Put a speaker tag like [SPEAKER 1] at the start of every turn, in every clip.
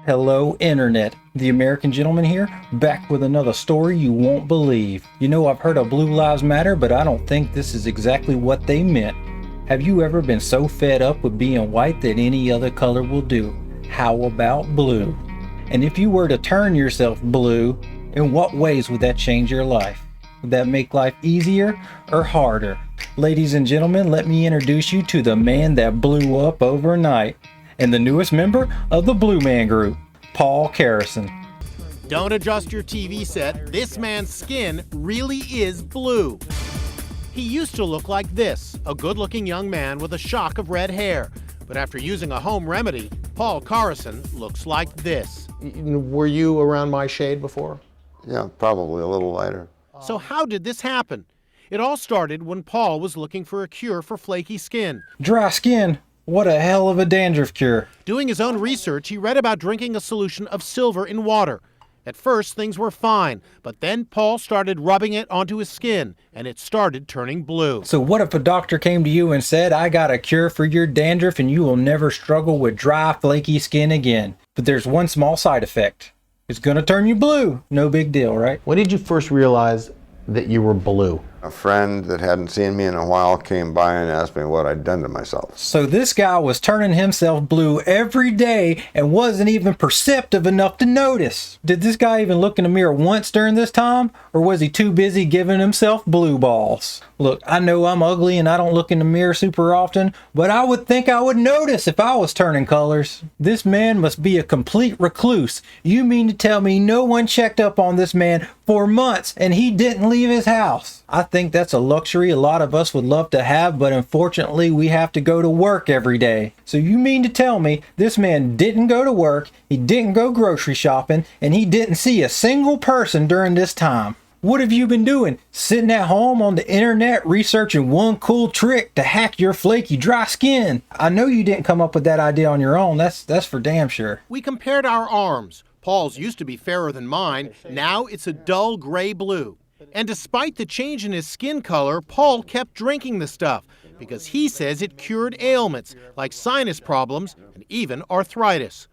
[SPEAKER 1] Hello, Internet. The American Gentleman here, back with another story you won't believe. You know, I've heard of Blue Lives Matter, but I don't think this is exactly what they meant. Have you ever been so fed up with being white that any other color will do? How about blue? And if you were to turn yourself blue, in what ways would that change your life? Would that make life easier or harder? Ladies and gentlemen, let me introduce you to the man that blew up overnight, and the newest member of the Blue Man Group, Paul Karason.
[SPEAKER 2] Don't adjust your TV set. This man's skin really is blue. He used to look like this, a good-looking young man with a shock of red hair. But after using a home remedy, Paul Karason looks like this.
[SPEAKER 3] Were you around my shade before?
[SPEAKER 4] Yeah, probably a little lighter.
[SPEAKER 2] So how did this happen? It all started when Paul was looking for a cure for flaky skin.
[SPEAKER 1] Dry skin? What a hell of a dandruff cure.
[SPEAKER 2] Doing his own research, he read about drinking a solution of silver in water. At first, things were fine, but then Paul started rubbing it onto his skin, and it started turning blue.
[SPEAKER 1] So what if a doctor came to you and said, I got a cure for your dandruff and you will never struggle with dry, flaky skin again? But there's one small side effect. It's gonna turn you blue. No big deal, right?
[SPEAKER 3] When did you first realize that you were blue?
[SPEAKER 4] A friend that hadn't seen me in a while came by and asked me what I'd done to myself.
[SPEAKER 1] So this guy was turning himself blue every day and wasn't even perceptive enough to notice. Did this guy even look in the mirror once during this time? Or was he too busy giving himself blue balls? Look, I know I'm ugly and I don't look in the mirror super often, but I would think I would notice if I was turning colors. This man must be a complete recluse. You mean to tell me no one checked up on this man for months and he didn't leave his house? I think that's a luxury a lot of us would love to have, but unfortunately we have to go to work every day. So you mean to tell me this man didn't go to work, he didn't go grocery shopping, and he didn't see a single person during this time? What have you been doing? Sitting at home on the internet researching one cool trick to hack your flaky dry skin? I know you didn't come up with that idea on your own, that's for damn sure.
[SPEAKER 2] We compared our arms. Paul's used to be fairer than mine. Now it's a dull gray blue. And despite the change in his skin color, Paul kept drinking the stuff because he says it cured ailments like sinus problems and even arthritis.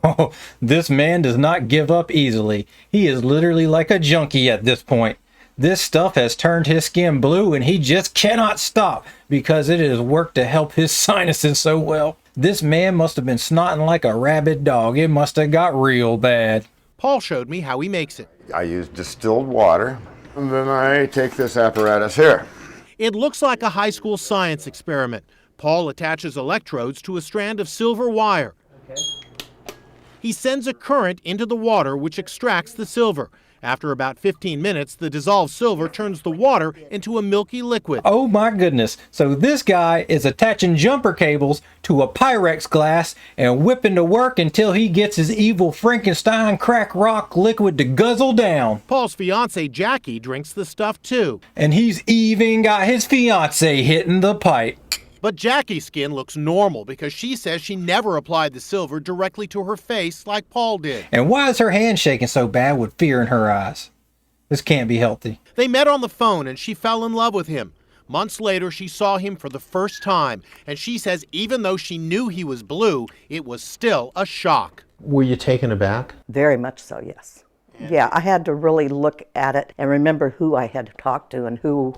[SPEAKER 1] Oh, this man does not give up easily. He is literally like a junkie at this point. This stuff has turned his skin blue and he just cannot stop because it has worked to help his sinuses so well. This man must have been snotting like a rabid dog. It must have got real bad.
[SPEAKER 2] Paul showed me how he makes it.
[SPEAKER 4] I use distilled water, and then I take this apparatus here.
[SPEAKER 2] It looks like a high school science experiment. Paul attaches electrodes to a strand of silver wire. He sends a current into the water which extracts the silver. After about 15 minutes, the dissolved silver turns the water into a milky liquid.
[SPEAKER 1] Oh my goodness. So this guy is attaching jumper cables to a Pyrex glass and whipping to work until he gets his evil Frankenstein crack rock liquid to guzzle down.
[SPEAKER 2] Paul's fiancée Jackie drinks the stuff too.
[SPEAKER 1] And he's even got his fiancée hitting the pipe.
[SPEAKER 2] But Jackie's skin looks normal because she says she never applied the silver directly to her face like Paul did.
[SPEAKER 1] And why is her hand shaking so bad with fear in her eyes? This can't be healthy.
[SPEAKER 2] They met on the phone and she fell in love with him. Months later, she saw him for the first time, and she says even though she knew he was blue, it was still a shock.
[SPEAKER 3] Were you taken aback?
[SPEAKER 5] Very much so, yes. Yeah, I had to really look at it and remember who I had talked to and who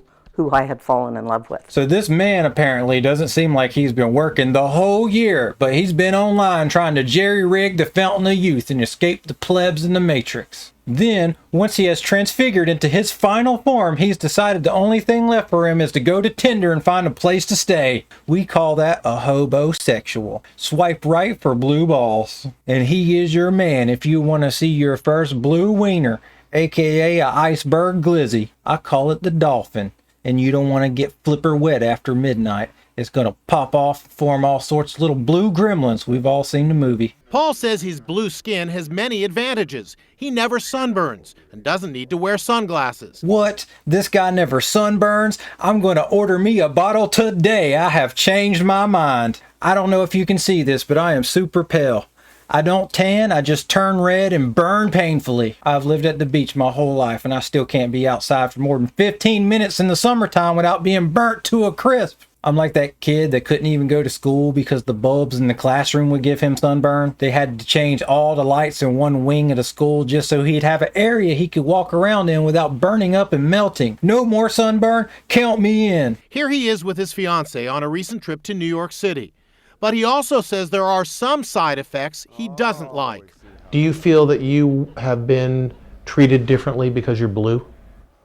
[SPEAKER 5] I had fallen in love with.
[SPEAKER 1] So this man apparently doesn't seem like he's been working the whole year, but he's been online trying to jerry-rig the fountain of youth and escape the plebs in the matrix. Then, once he has transfigured into his final form, he's decided the only thing left for him is to go to Tinder and find a place to stay. We call that a hobosexual. Swipe right for blue balls. And he is your man if you want to see your first blue wiener, aka a iceberg glizzy. I call it the dolphin. And you don't want to get flipper wet after midnight. It's going to pop off and form all sorts of little blue gremlins. We've all seen the movie.
[SPEAKER 2] Paul says his blue skin has many advantages. He never sunburns and doesn't need to wear sunglasses.
[SPEAKER 1] What? This guy never sunburns? I'm going to order me a bottle today. I have changed my mind. I don't know if you can see this, but I am super pale. I don't tan, I just turn red and burn painfully. I've lived at the beach my whole life and I still can't be outside for more than 15 minutes in the summertime without being burnt to a crisp. I'm like that kid that couldn't even go to school because the bulbs in the classroom would give him sunburn. They had to change all the lights in one wing of the school just so he'd have an area he could walk around in without burning up and melting. No more sunburn? Count me in.
[SPEAKER 2] Here he is with his fiancée on a recent trip to New York City. But he also says there are some side effects he doesn't like.
[SPEAKER 3] Do you feel that you have been treated differently because you're blue?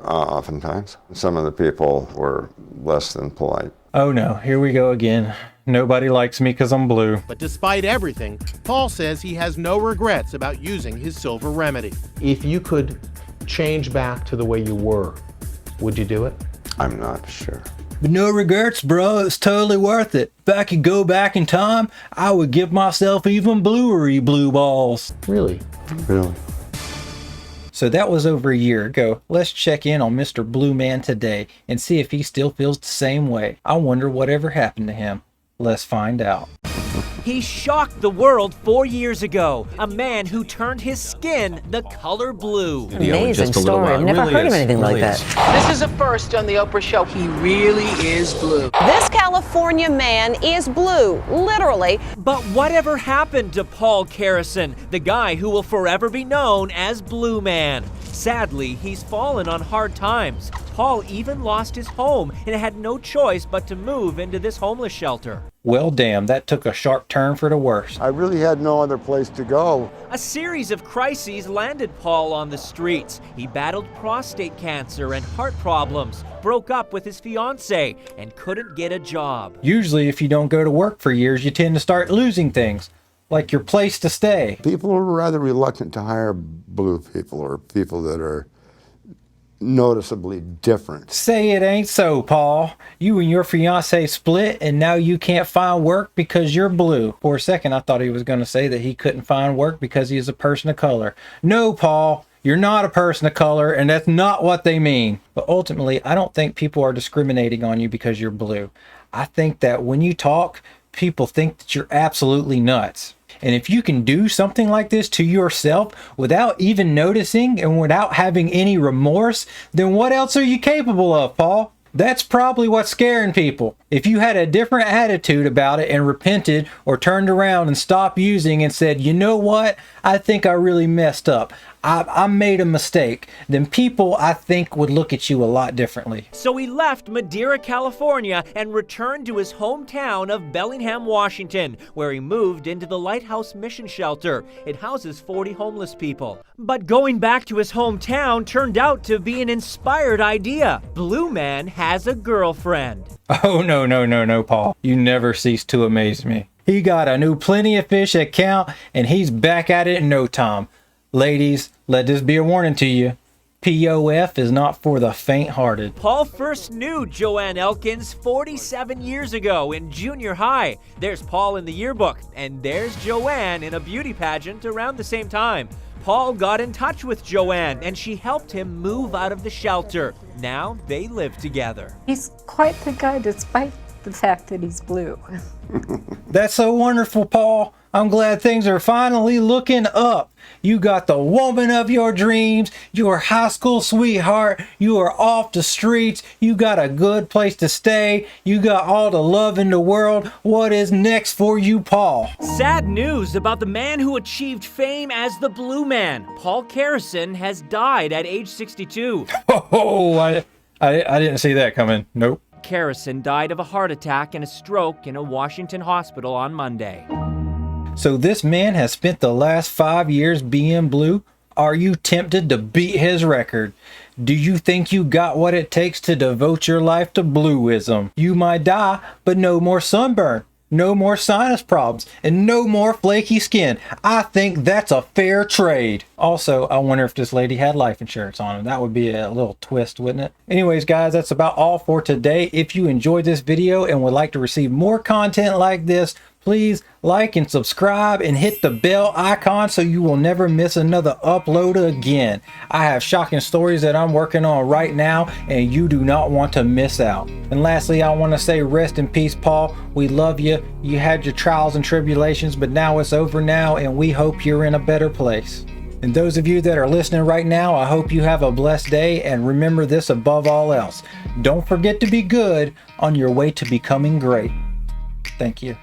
[SPEAKER 4] Oftentimes. Some of the people were less than polite.
[SPEAKER 1] Oh no, here we go again. Nobody likes me because I'm blue.
[SPEAKER 2] But despite everything, Paul says he has no regrets about using his silver remedy.
[SPEAKER 3] If you could change back to the way you were, would you do it?
[SPEAKER 4] I'm not sure.
[SPEAKER 1] But no regrets, bro. It's totally worth it. If I could go back in time, I would give myself even bluery blue balls.
[SPEAKER 3] Really?
[SPEAKER 4] Really?
[SPEAKER 1] So that was over a year ago. Let's check in on Mr. Blue Man today and see if he still feels the same way. I wonder whatever happened to him. Let's find out.
[SPEAKER 6] He shocked the world 4 years ago. A man who turned his skin the color blue.
[SPEAKER 5] Amazing story. I've never heard of anything like that.
[SPEAKER 7] This is a first on the Oprah show. He really is blue.
[SPEAKER 8] This California man is blue, literally.
[SPEAKER 6] But whatever happened to Paul Karason, the guy who will forever be known as Blue Man? Sadly, he's fallen on hard times. Paul even lost his home and had no choice but to move into this homeless shelter.
[SPEAKER 1] Well, damn, that took a sharp turn for the worse.
[SPEAKER 9] I really had no other place to go.
[SPEAKER 6] A series of crises landed Paul on the streets. He battled prostate cancer and heart problems, broke up with his fiancée, and couldn't get a job.
[SPEAKER 1] Usually, if you don't go to work for years, you tend to start losing things, like your place to stay.
[SPEAKER 9] People are rather reluctant to hire blue people or people that are noticeably different.
[SPEAKER 1] Say it ain't so, Paul. You and your fiancée split and now you can't find work because you're blue. For a second, I thought he was going to say that he couldn't find work because he is a person of color. No, Paul, you're not a person of color, and that's not what they mean. But ultimately, I don't think people are discriminating on you because you're blue. I think that when you talk, people think that you're absolutely nuts. And if you can do something like this to yourself without even noticing and without having any remorse, then what else are you capable of, Paul? That's probably what's scaring people. If you had a different attitude about it and repented or turned around and stopped using and said, you know what, I think I really messed up. I made a mistake, then people, I think, would look at you a lot differently.
[SPEAKER 6] So he left Madeira, California, and returned to his hometown of Bellingham, Washington, where he moved into the Lighthouse Mission Shelter. It houses 40 homeless people. But going back to his hometown turned out to be an inspired idea. Blue Man has a girlfriend.
[SPEAKER 1] Oh, no, Paul. You never cease to amaze me. He got a new Plenty of Fish account, and he's back at it in no time. Ladies, let this be a warning to you. POF is not for the faint-hearted.
[SPEAKER 6] Paul first knew Joanne Elkins 47 years ago in junior high. There's Paul in the yearbook, and there's Joanne in a beauty pageant around the same time. Paul got in touch with Joanne, and she helped him move out of the shelter. Now they live together.
[SPEAKER 10] He's quite the guy despite the fact that he's blue.
[SPEAKER 1] That's so wonderful, Paul. I'm glad things are finally looking up. You got the woman of your dreams, your high school sweetheart, you are off the streets, you got a good place to stay, you got all the love in the world. What is next for you, Paul?
[SPEAKER 6] Sad news about the man who achieved fame as the Blue Man. Paul Karason has died at age 62.
[SPEAKER 1] Oh, I didn't see that coming. Nope.
[SPEAKER 6] Karason died of a heart attack and a stroke in a Washington hospital on Monday.
[SPEAKER 1] So this man has spent the last 5 years being blue? Are you tempted to beat his record? Do you think you got what it takes to devote your life to blueism? You might die, but no more sunburn, no more sinus problems, and no more flaky skin. I think that's a fair trade. Also, I wonder if this lady had life insurance on him. That would be a little twist, wouldn't it? Anyways, guys, that's about all for today. If you enjoyed this video and would like to receive more content like this, please like and subscribe and hit the bell icon so you will never miss another upload again. I have shocking stories that I'm working on right now and you do not want to miss out. And lastly, I want to say rest in peace, Paul. We love you. You had your trials and tribulations, but now it's over now and we hope you're in a better place. And those of you that are listening right now, I hope you have a blessed day, and remember this above all else. Don't forget to be good on your way to becoming great. Thank you.